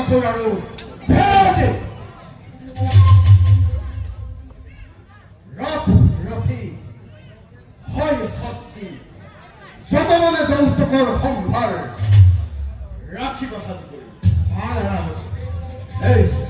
거라로 해야지. 라피 하이 하스키 서동원에서 우뚝걸 험발 라키가 하지고 바라라고 에이스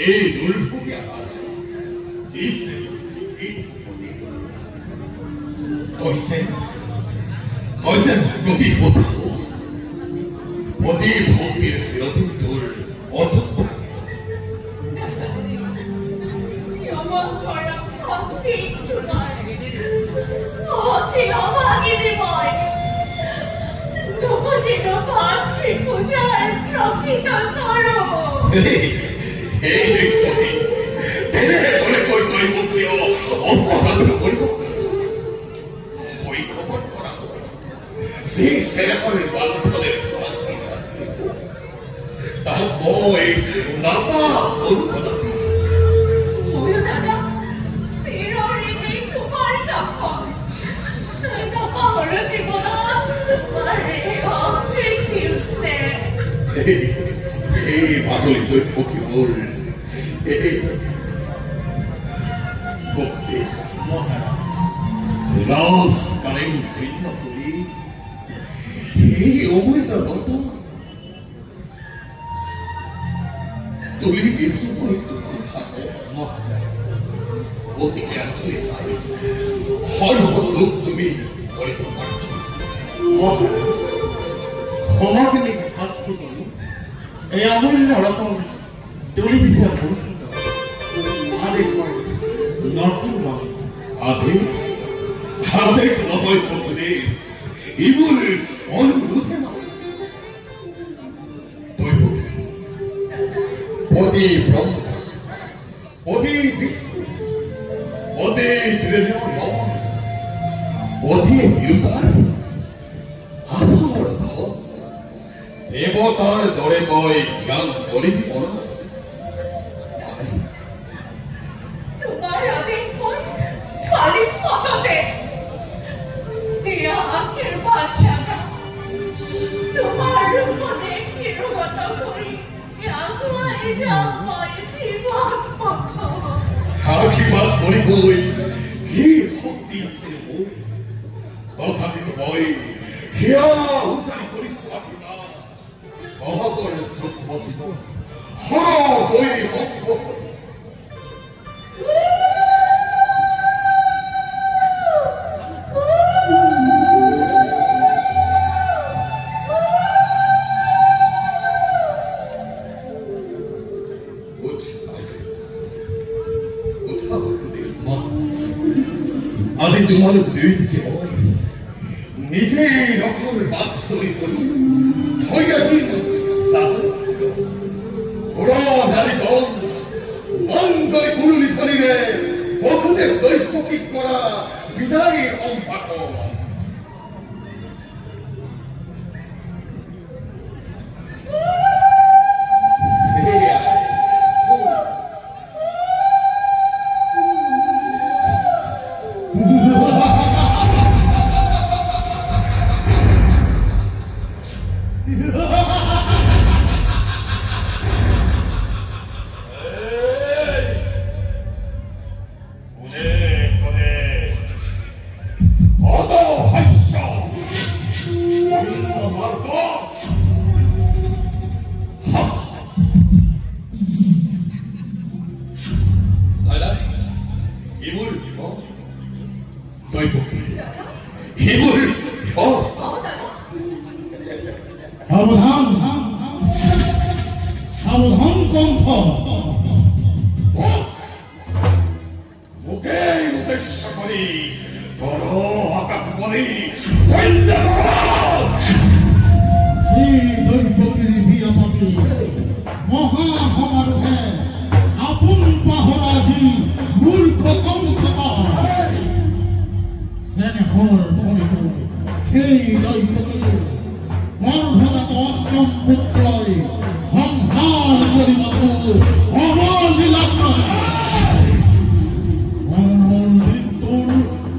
এই দুর্ভোগে দিছে কইছে যদি হতো অতি ভক্তির স্রোতে তোর অধক্ষ আসলে তুই পক্ষে বল রাস কারেন ভিন্ন করি এই অমূল্য রতন তুলি কিছু হয়তো ওদিকে আসলে সর্বদুঃখ তুমি বলিতে পারছো ক্ষমাকে ঘাত করি এই অমূল্য রকম তৈরি পিঠা আবেগ নতুন আবেগ আবেগ নয় পথে ইবুল অনুরোধে না অতি ব্রহ্ম অতি বিশ্ব অতি ত্রিজন অতি বিরুদ্ধার আসর দেবতার জড়ে কয় জ্ঞান করিবি মন তোমার আবেগ খালি ফটোতে দিয়া আখের বাচ্চাটা তোমার রূপনে কিরগত করি আগুয়াই যাওয়ার জীবন পক্ষ আশীর্বাদ করি কই কি শক্তি আছে মোৰ তথাপিতো মই হিয়া উচ্চাৰি কৰিছো আপোনাৰ সহকৰ সত্য হৰ গৈ হক আজি তোমাৰ দুই দিকে নিজেই ৰখৰ বাট চলি কৰি থৈ আহি ঘোড়া দাঁড়ি দল মন গৈ কুৰুলি ধৰিলে বহুতে দৈক্ষিক কৰা বিদায়ীৰ সম্পাক সাবধান সাবধান কণ্ঠ মুখে উদ্দেশ্য কৰি বড় আকাশ কৰি শ্ৰী দৈবকীৰ বিয়াপতি মহা সমাৰোহে আপোন পাহৰাজি মূৰ্খ কংসক চেনেহৰ ফলিত সেই দৈবকীৰ গৰ্ভজাত অষ্টম পুত্ৰই সংহাৰ কৰিবতো অৱলীলাত মৰণৰ মৃত্যুৰ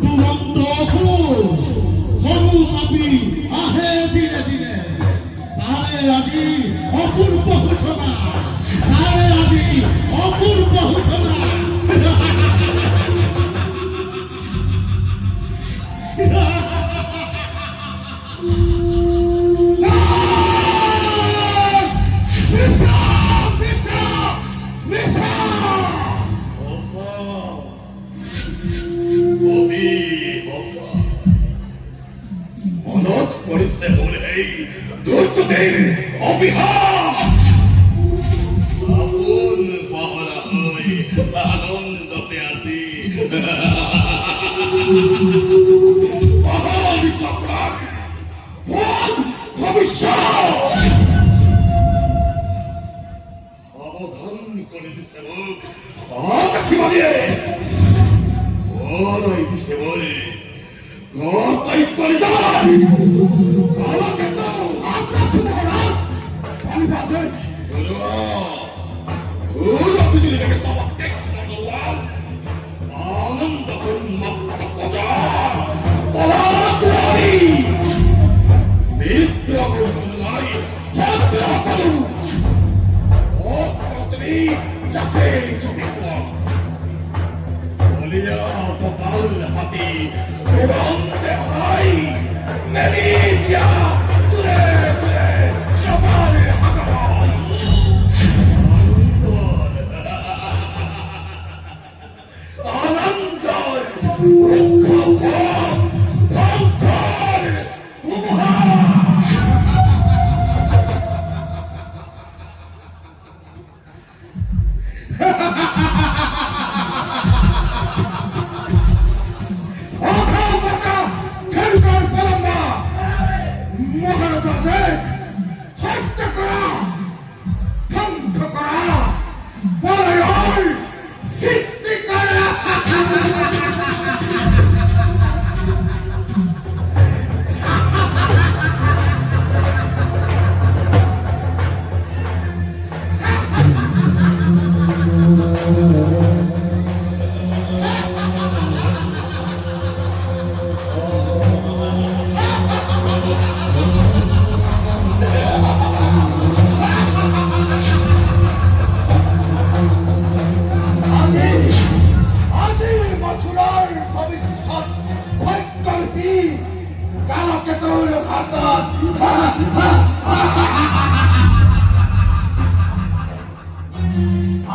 তুৰন্ত খোজ চকু চাপি আহে দিনে দিনে তাৰে আজি অপূৰ্ব সূচনা তাৰে আজি অপূৰ্ব সূচনা Missa! ছিল অবিহার আপন পাহরা হই আনন্দতে আছি মহাবিশ্বপ্রাণ পথ ভবিষ্যৎ সাবধান করে দিছে মুখ আখি মারিয়ে ওরাই দিছে বলে গতাই করে যায় আমাকে তো আপনার শুনে মহারাজ আমি বাদে বিজুলিটাকে পাওয়াতে আনন্দ উন্মত্ত প্রচার পরাক্রমী মিত্র নাই ভদ্র করু ও তুমি যাতে চোখে বলিয়া কপাল হাতি উড়ন্তে হয় মেলিয়া চুরে চুরে সকাল হাগায় আনন্দর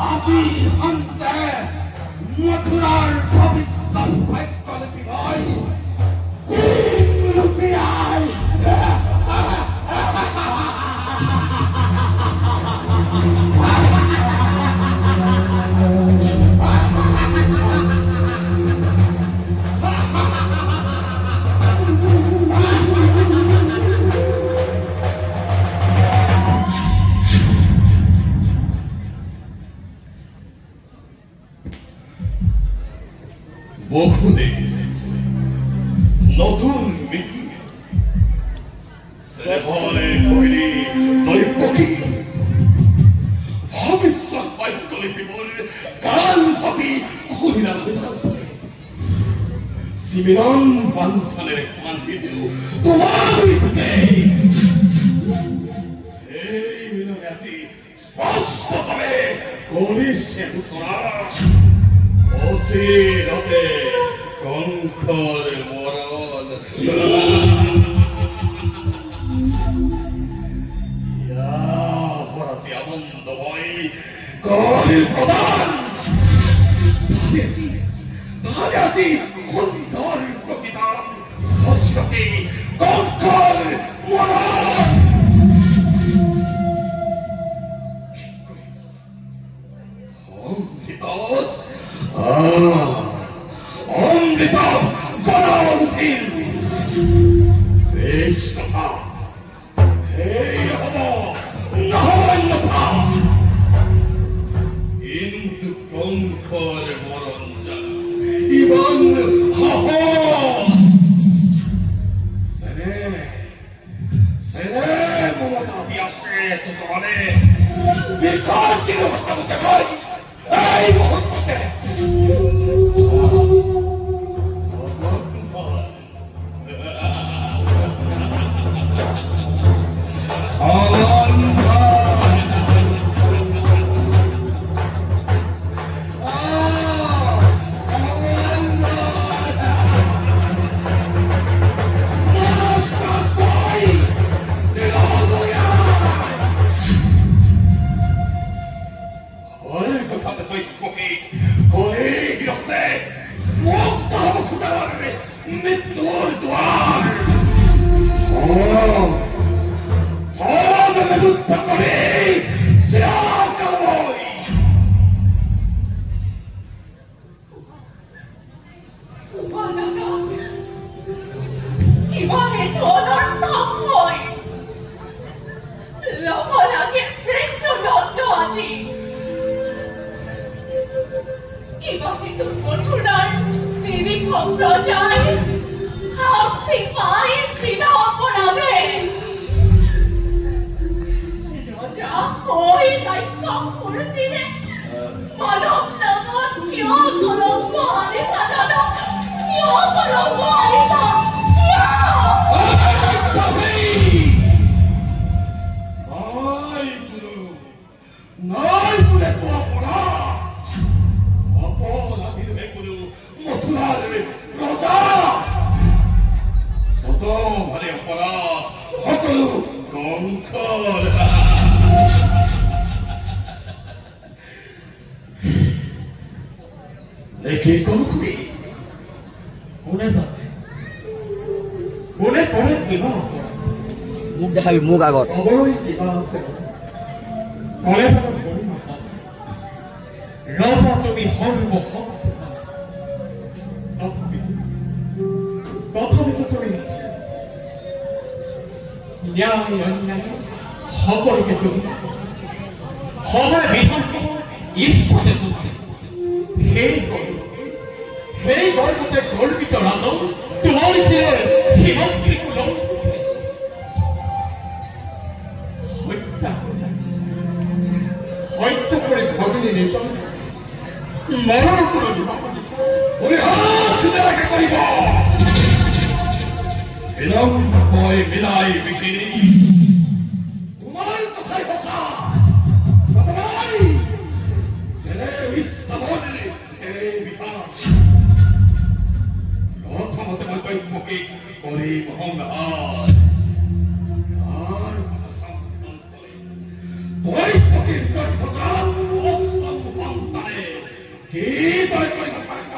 আজি হন্তে মথুরার ভবিষ্যৎ ভাগ্যলিপি ভাই লুকিয়ায় বহুদিন নতুন মিটিং সেবলে কইলি দৈপকি ভবিষ্যৎ বাক্যলিপি বল কাল হবি হরিরা শিবিরন বান্ধনের কান্দি দিল তোমার এই মিলনে আছি স্পষ্টভাবে করিস সে ঘোষণা অসিরতে কঙ্কর মরণ পরাচি আনন্দ ভয় কহিল প্রদান ভাবেছি সুন্দর প্রতিদান অসিরতে কঙ্কর মরণ অমৃত গণউঠিল বেশ কথা এই হব নহন্যতা কিন্তু কঙ্কর মরণ জানা এবং হব সেনে মমতা দিয়াছে চতুরানে বিকার চিরহতে কই এই মুহূর্তে মৃত্যুর দ্বার তুম কঠোরার বিবেক প্রজায় আপনি পায়ের বিনা অপরাধে রাজা ওই দায়িত্ব করে দিলে মানব নামত কিয় কলঙ্ক আনিছা দাদা কিয় কলঙ্ক আনিছা কিয় নাই বোলে কোৱা অপৰাধীৰ মেকুৰু মথুৰাৰ ৰজা সত ভালে অপৰাধ সকলো ধ্বংসৰ একে কৰোঁ কোনে জানে কোনে কৰে কিবা মুখ দেখাবি মুখ আগত অবলই কিবা আছে কলেজত বহি মাথা আছে ৰজা তুমি সৰ্ব তথাপিতো তুমি ন্যায় অন্যায় সকলোকে তুমি সময় বিধান ইচ্ছাতে সেই গর্বতে গর্বিত রাজন তোমার দিলে হিমন্ত্রীকু হত্যা করে ভগিনী নিজন মরণ করে দিব কৰিব মই মিলাই বিকিনি তোমাৰ কথাই সঁচা প্ৰথমতে মই তৈমুখী কৰি মহংগাৰ তৈমুখীৰ কথা সন্তানে কি তই কৰিব পাৰি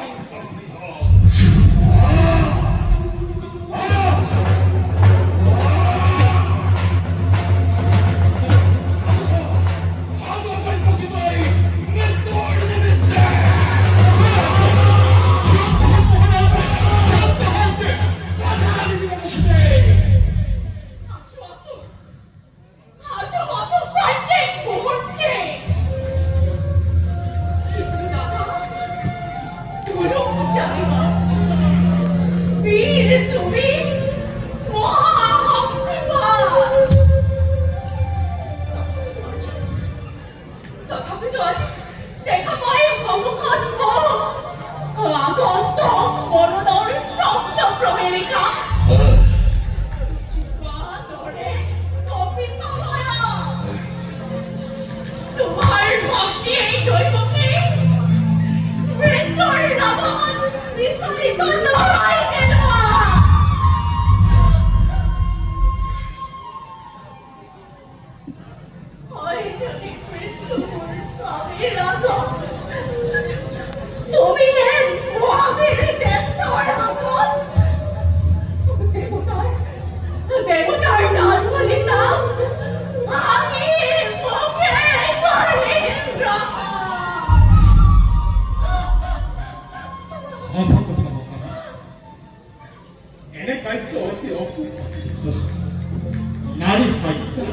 নাৰী হত্যা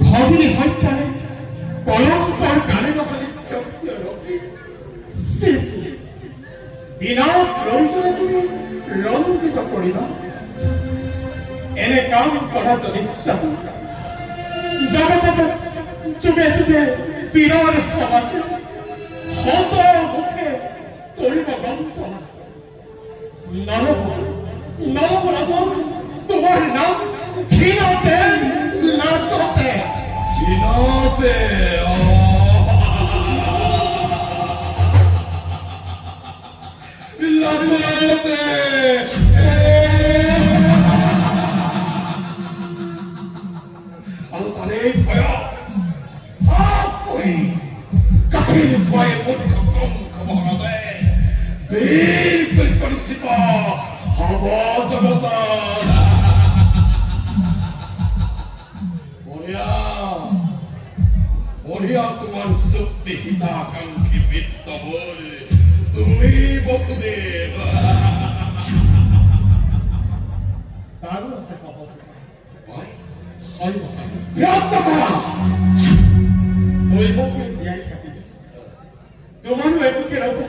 ভগিনী হত্যাৰে কলংকৰ গানে নহলে বিনা প্ৰয়োজনে তুমি ৰঞ্জিত কৰিবা এনে কাম কৰা যদি জগতত যুগে যুগে বীৰৰ সমাজে হত মুখে কৰিব বঞ্চনা নৰব ৰাজন তোমাৰ নাম ঘৃণতে লাজতে ঘৃণতে লাজতে আৰু তাৰে ভয় কাহিনী ভয়ে মুখ্যম খবৰ আছে বিলকুল পৰিচিত হব জগতা বঢ়িয়া তোমাৰ চুক্তি হিতাকাংক্ষী বিত্ত বল তুমি বসুদেৱ তাৰো আছে ব্যক্ত কৰা দৈৱকে জীয়াই থাকিব তোমাৰো একোকে ৰাজা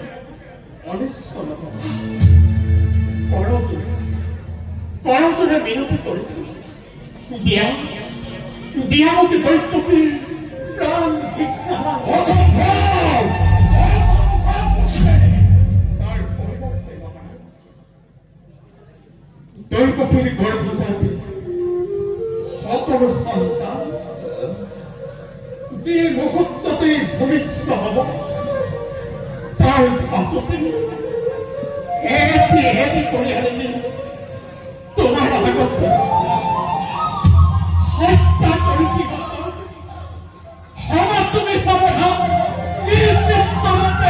어디 보리수하고 달 다섯 개 해피 꼬리 하느니 또 말하고 헛다 꼬리기가 하나 또 사람아 일세상에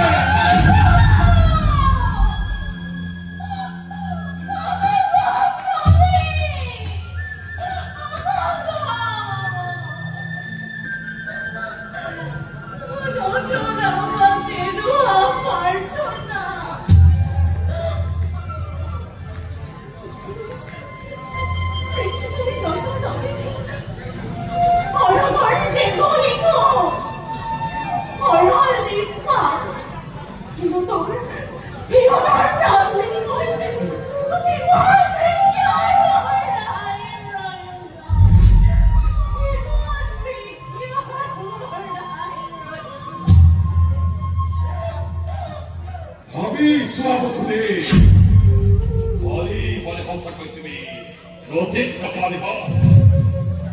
Habis suatu kali, pada hausa kami, rotet kapal iba,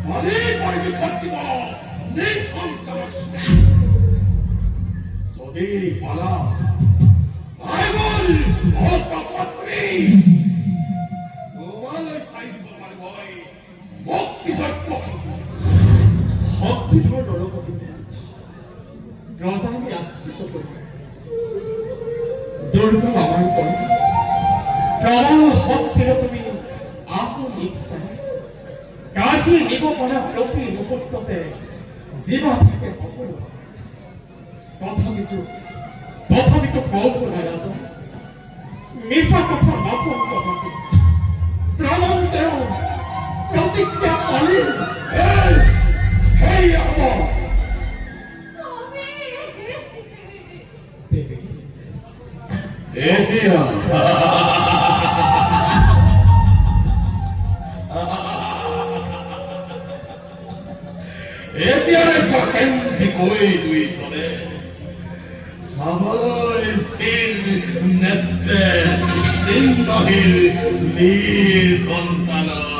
pada bicara kita, nisam terus. Sodi pada, Bible, otak patri, wala side bermali boy, mukti terpok, mukti terpok, রাজাকে আশ্রিত করি দুর্গম আমার পর প্রবল হক থেকে তুমি আপন ইচ্ছায় কাজী নিব পৰা প্ৰতি মুহূৰ্ততে জীৱা থাকে সকলো তথাপিতো কৌশল ৰাজা মিছা কথা নকওঁ তথাপি প্ৰমাণ তেওঁ প্ৰতিজ্ঞা পালিল hey amor. Dia. Dia es potente coito isso, né? Sabor stil nette, sindohil, lis kontanol.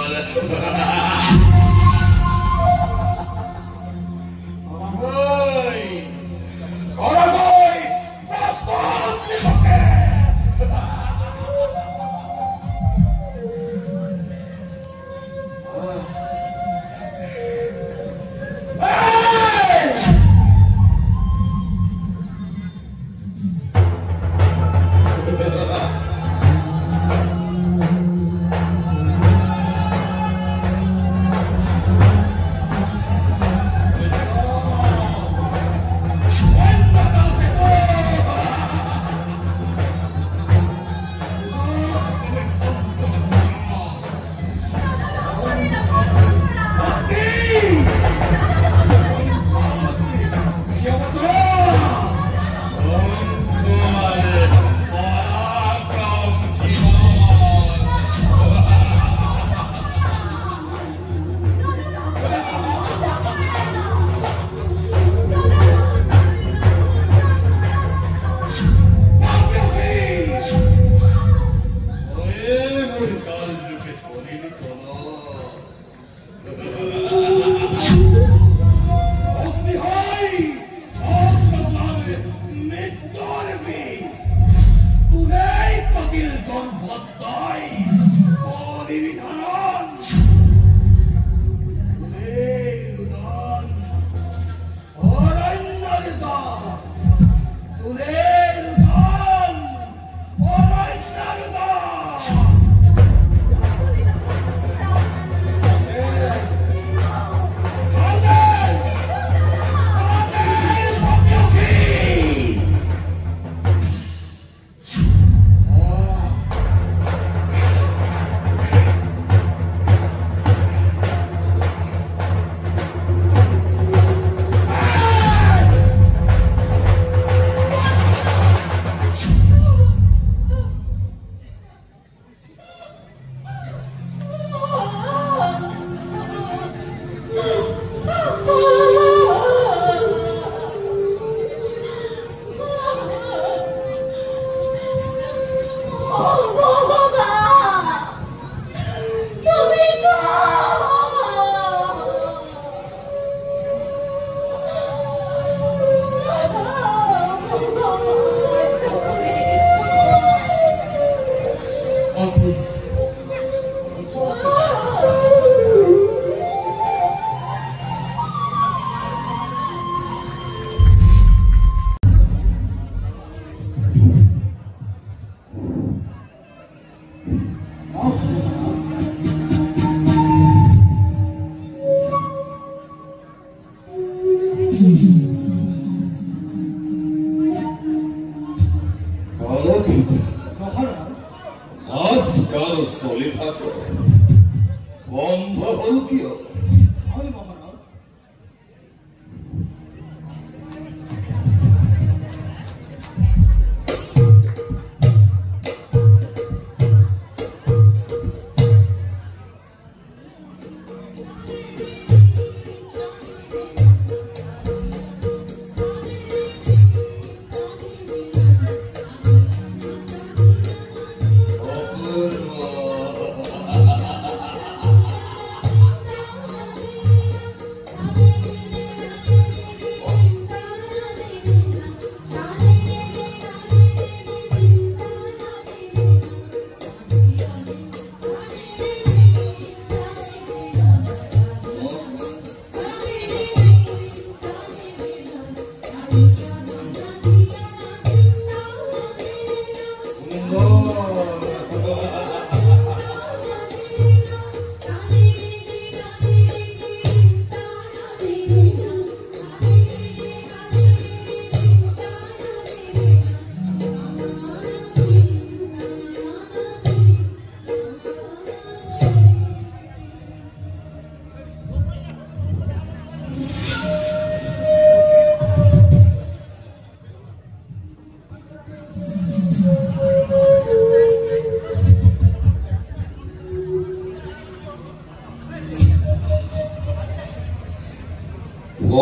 Oragoy! Pastor!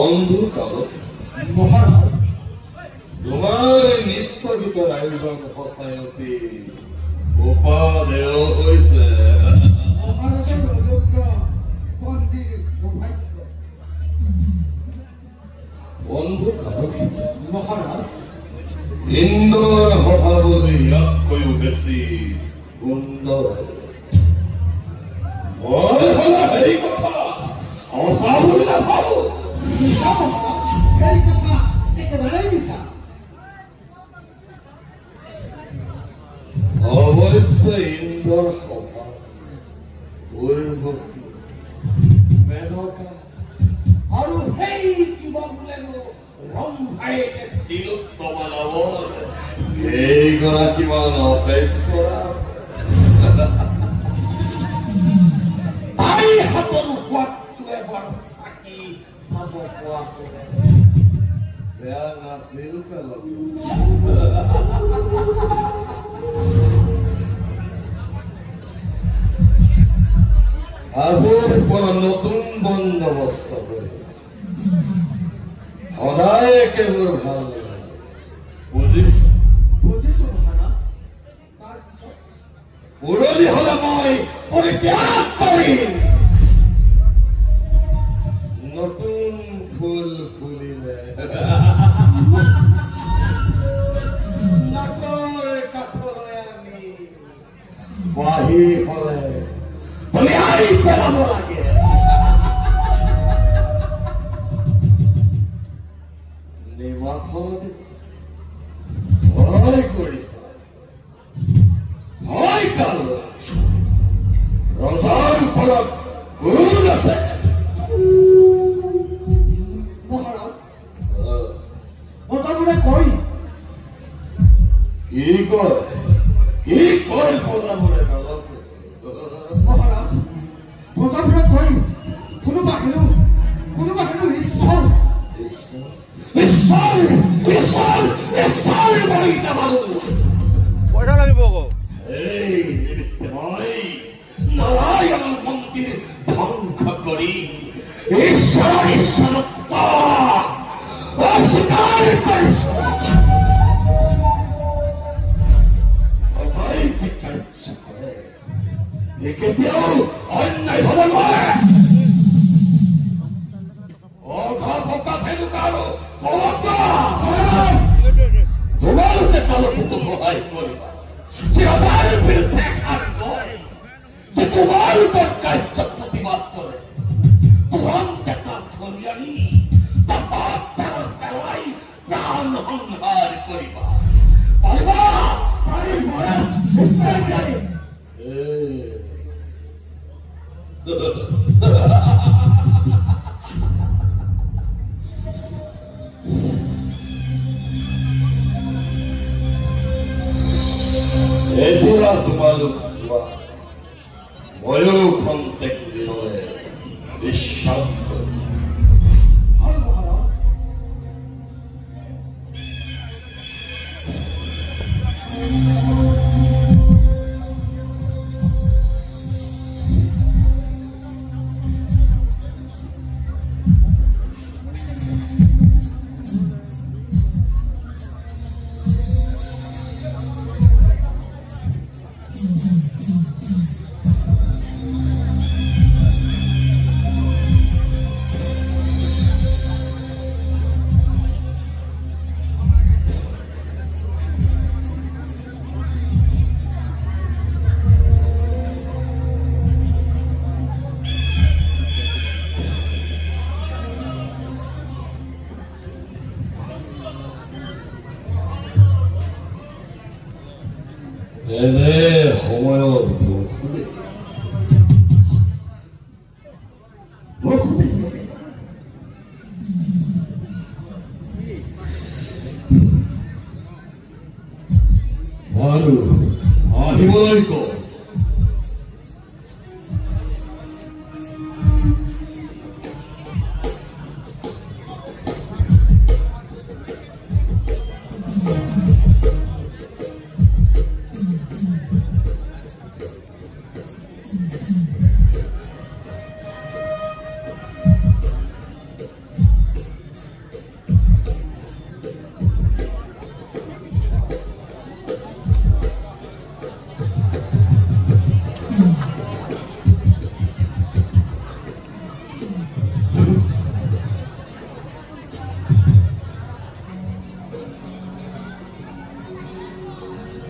বন্ধু কাগজ মহারাজ তোমাৰ নিত্য গীতৰ আয়োজন সঁচাই অতি উপাদেয় হৈছে মহাৰাজেৰ অনুগ্ৰহ মন্দিৰ সৌভাগ্য বন্ধু কাগজ মহাৰাজ ইন্দ্ৰৰ সভাৱলী ইয়াতকৈও বেছি সুন্দৰ মই হলে সেই কথা সঁচা বুলি নাভাবো মিছা মহাৰাজ এই কথা একেবাৰেই মিছা অৱশ্যে ইন্দ্ৰৰ সভা উৰ্বশী মেনকা আৰু সেই কিবা বোলেনো ৰম্ভাই তিলোত্তমা নামৰ সেইগৰাকীমান অপেশ্বৰা তাই হাতৰ সোৱাদটো এবাৰ চাকি চাব পোৱা হ'লে বেয়া নাছিল পেলাব আজিৰ পৰা নতুন বন্দবস্ত কৰি সদায় একেবোৰ ভাল বুজিছো বুজিছো মহাৰাজ তাৰপিছত পুৰণি হলে মই পৰিত্যাগ কৰিম নতুন ফুল ফুলিলে নাকৰ কাষলৈ আনি বাঢ়ি হলে দলিয়াই পেলাব লাগে নিমখ হয় কৰিছা হয় কাল ৰজাৰ ওপৰত গুণ আছে মহাৰাজ বজাবোৰে কয় কি কয় প্ৰজাবোৰে নাজানো মহাৰাজ বজাবোৰে কয় কোনোবা হেনো ঈশ্বৰ ঈশ্বৰ বলি নামানো পইচা লাগিব আকৌ এই মই নাৰায়ণ মন্দিৰ ধ্বংস কৰি ঈশ্বৰত্ব অস্বীকাৰ কৰিছো কাৰ্য কৰে কেতিয়াও অন্যায় হব নোৱাৰে অঘা তেনেকুৱা আৰু তোমালোকে কালতো সহায় কৰিবা যে ৰজাৰ বিৰুদ্ধে এষাৰ কয় যে তোমালোকৰ কাৰ্য প্ৰতিবাদ কৰে তুৰন্ত এটা ধৰি আনি পেলাই প্ৰাণ সংহাৰ কৰিবা পাৰিবা এতিয়া তোমালোক যোৱা ময়ো খন্তেক দিনৰে বিশ্বাস কৰিম ভাল মহাৰাজ এনে সময়ত বাৰু আহিবলৈ কওঁ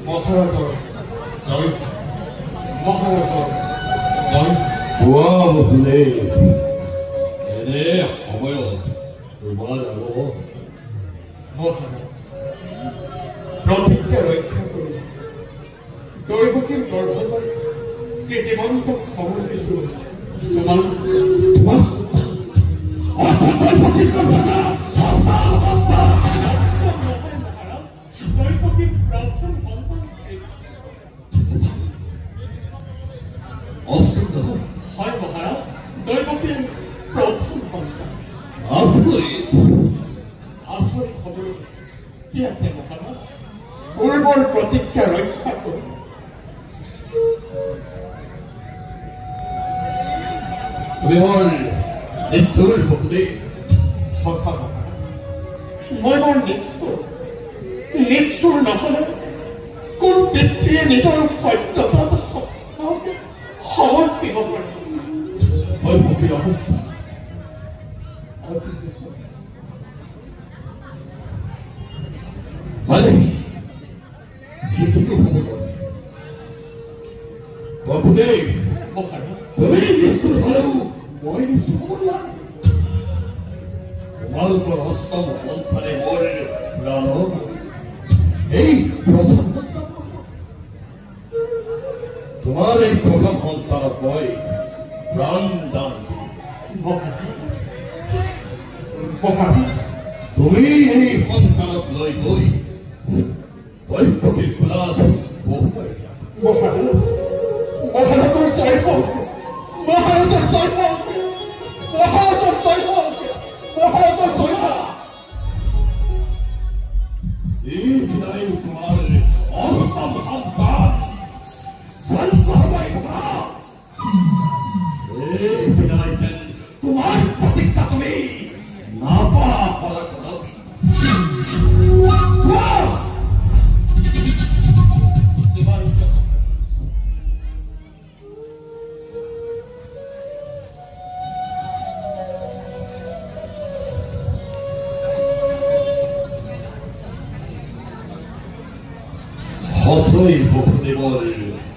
মহাৰাজৰ জয় মহাৰাজৰ জয় কোৱা বকুলে এনে সময়ত তোমাৰ আগমন মহাৰাজ প্ৰতিজ্ঞা ৰক্ষা কৰি দৈৱকীৰ গৰ্ভলৈ কীৰ্তিমন্ত খবৰ দিছোঁ তোমালোক দৈৱকীৰ প্ৰথম সন্তান হয় মহাৰাজ দৈৱকীৰ প্ৰথম সন্তান আচৰিত খবৰ কি আছে মহাৰাজ পূৰ্বৰ প্ৰতিজ্ঞা ৰক্ষা কৰি তুমি মোৰ নিষ্ঠুৰ বকুলে সঁচা মহাৰাজ মই বৰ নিষ্ঠুৰ নহলে কোন পিতৃয়ে নিজৰ সত্যতা সমৰ্পিব পাৰে মই বকুৰ অৱস্থা মানে সেইটোতো হ'ব নোৱাৰে বকুলে মহাৰাজ তুমি নিষ্ঠুৰ হলেও মই নিষ্ঠুৰ হ'ব নোৱাৰো তোমালোকৰ অষ্টম সন্তানে মোৰ প্ৰাণৰ এই প্ৰথম তোমাৰ এই প্ৰথম সন্তানক মই প্ৰাণ দান মহাৰাজ তুমি এই সন্তানক লৈ গৈ দৈৱকীৰ কোলাত বহুৱাই দিয়া মহাৰাজ মহাৰাজৰ জয় হওক মহাৰাজৰ জয় হওক মহাৰাজৰ জয় হওক মহাৰাজৰ জয় হওক যিদিনাই তোমাৰ অষ্টম সন্তান সন্তানলৈ থকা এইদিনাই যেন তোমাৰ প্ৰতিজ্ঞা তুমি নাপাহৰা কদাপি সঁচই বহুদেৱৰ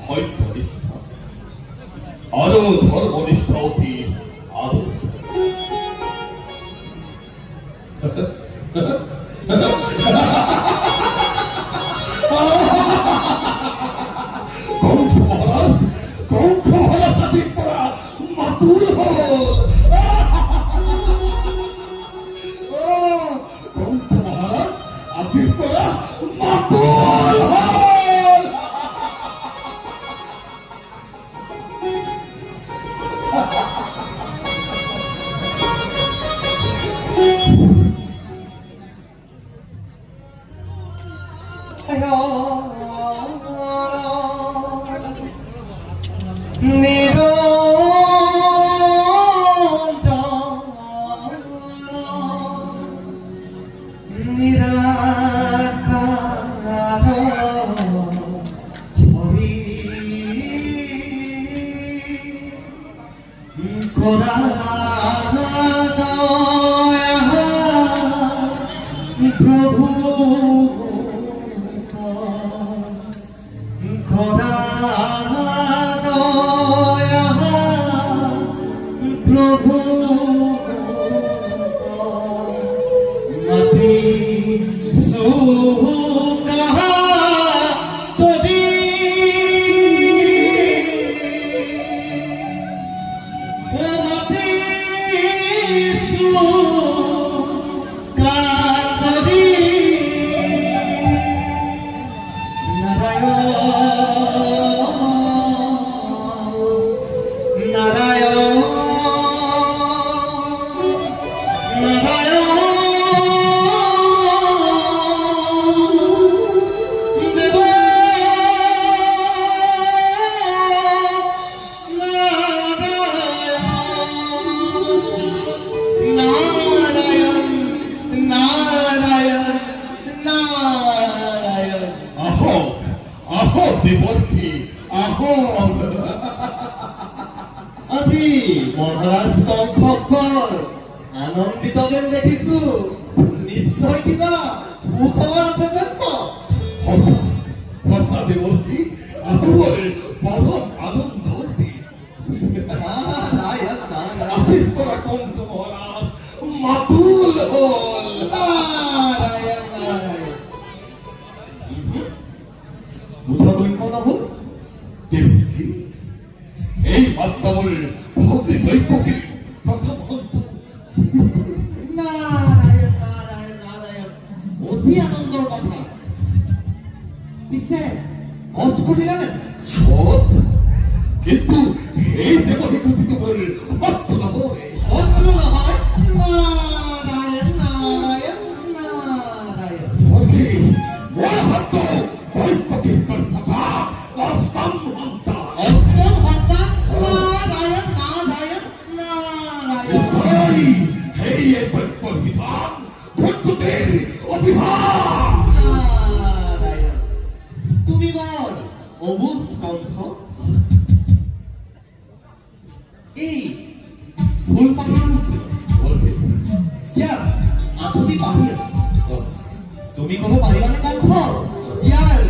সত্যনিষ্ঠা আৰু ধৰ্মনিষ্ঠা অতি আদৰ কংস মহাৰাজ জাতিৰ পৰা মাতুল হল কংস মহাৰাজ আজিৰ পৰা মাতুল হল আজি মহাৰাজ কংসকৰ আনন্দিত যেন দেখিছো নিশ্চয় কিবা সুখবৰ আছে যেন সঁচা 땀을 거기 넓고기 나라연 어디 하는 걸 같아 이세 어떻게 되냐는 저 কিন্তু এই দেবরে কুটিতে বলে হত না হয় 어쩌면 나라연 ওকে 뭐야 হত ওই পকে কর কথা অসম হত 어떤 봤다 나라연 이사이 헤이의 벌벌 비판 권투대리 어비하 나라연 তুমিবার অবুজ কণ্ঠ এই ভুল পাহাড় আছে ইয়াৰ আপুনি পাহি আছে তুমি ক'ব পাৰিবানে কণ্ঠ ইয়াৰ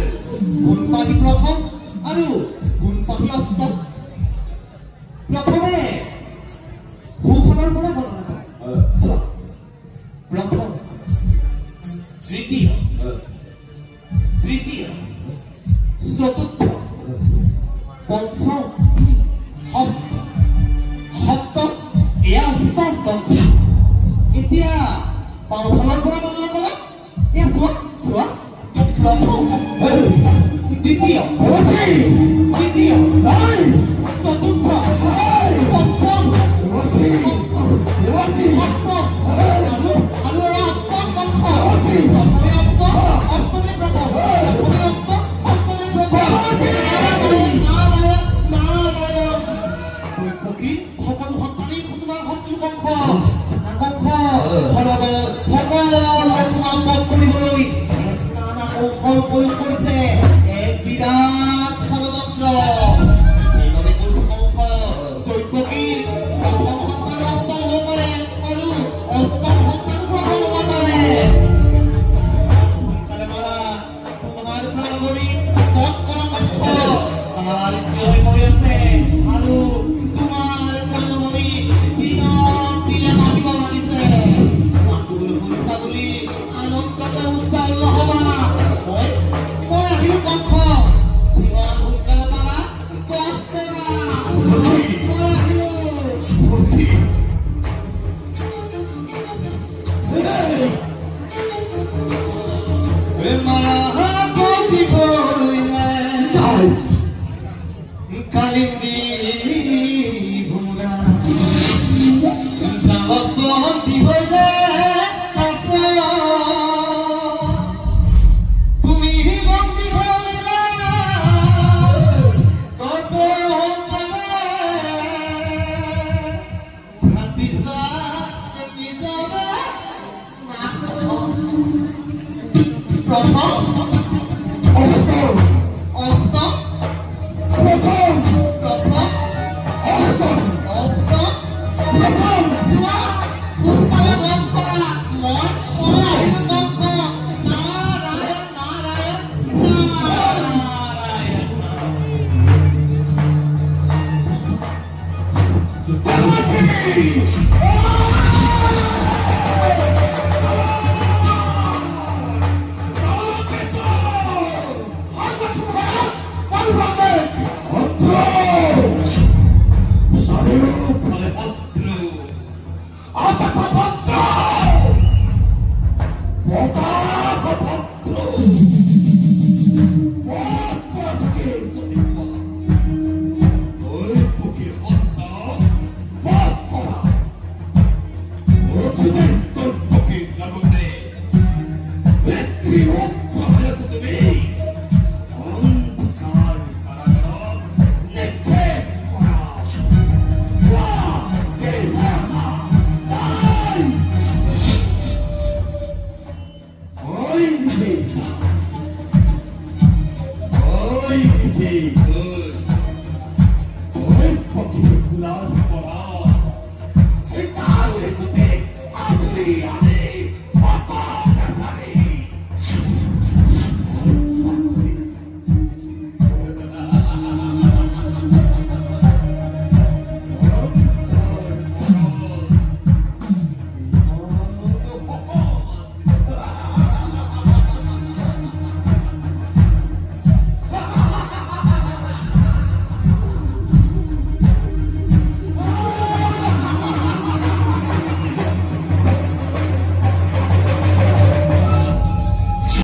গুণ পাহি প্ৰথম আৰু গুণ পাহি অষ্টম প্ৰথমে সোঁফালৰ পৰা গণনা কৰা চোৱা প্ৰথম তৃতীয় চতুৰ্থ পঞ্চম ষষ্ঠ সপ্তম এয়া অষ্টম পঞ্চম এতিয়া বাওঁফালৰ পৰা গণনা কৰা এয়া চোৱা প্ৰথম দ্বিতীয় তৃতীয় চতুৰ্থ পঞ্চম ষষ্ঠ সপ্তম আৰু এয়া অষ্টম কণ্ঠ অষ্টমে প্ৰথম সকলো সন্তানেই তোমাৰ শত্ৰু কণ্ঠ তোমাক কৰিবলৈ নানা কৌশল প্ৰয়োগ কৰিছে এক বিৰাট ষড়যন্ত্ৰ এইবাবে কৈছো কংস দৈৱকী প্ৰথম সন্তানো অষ্টম হ'ব পাৰে আৰু অষ্টম সন্তানো প্ৰথম হ'ব পাৰে সোনকালে মাৰা তোমাৰ প্ৰাণৱৰী বধ কৰা কংস তাৰ জয় হৈ আছে আৰু তোমাৰ প্ৰাণৱৰী দিনক দিনে মাৰিব লাগিছে মাতুল শুনিছা বুলি আনন্দতে উদ্ধাৰ নহবা মই আহিলো কংস যিমান সোনকালে পাৰা বধ কৰা মই আহিলো কালিন্দী ভুমুৰা যাবত বন্দি হলে তুমি বন্দি হলে ভাতিজা নিজৰে প্ৰথম অষ্টম Oi,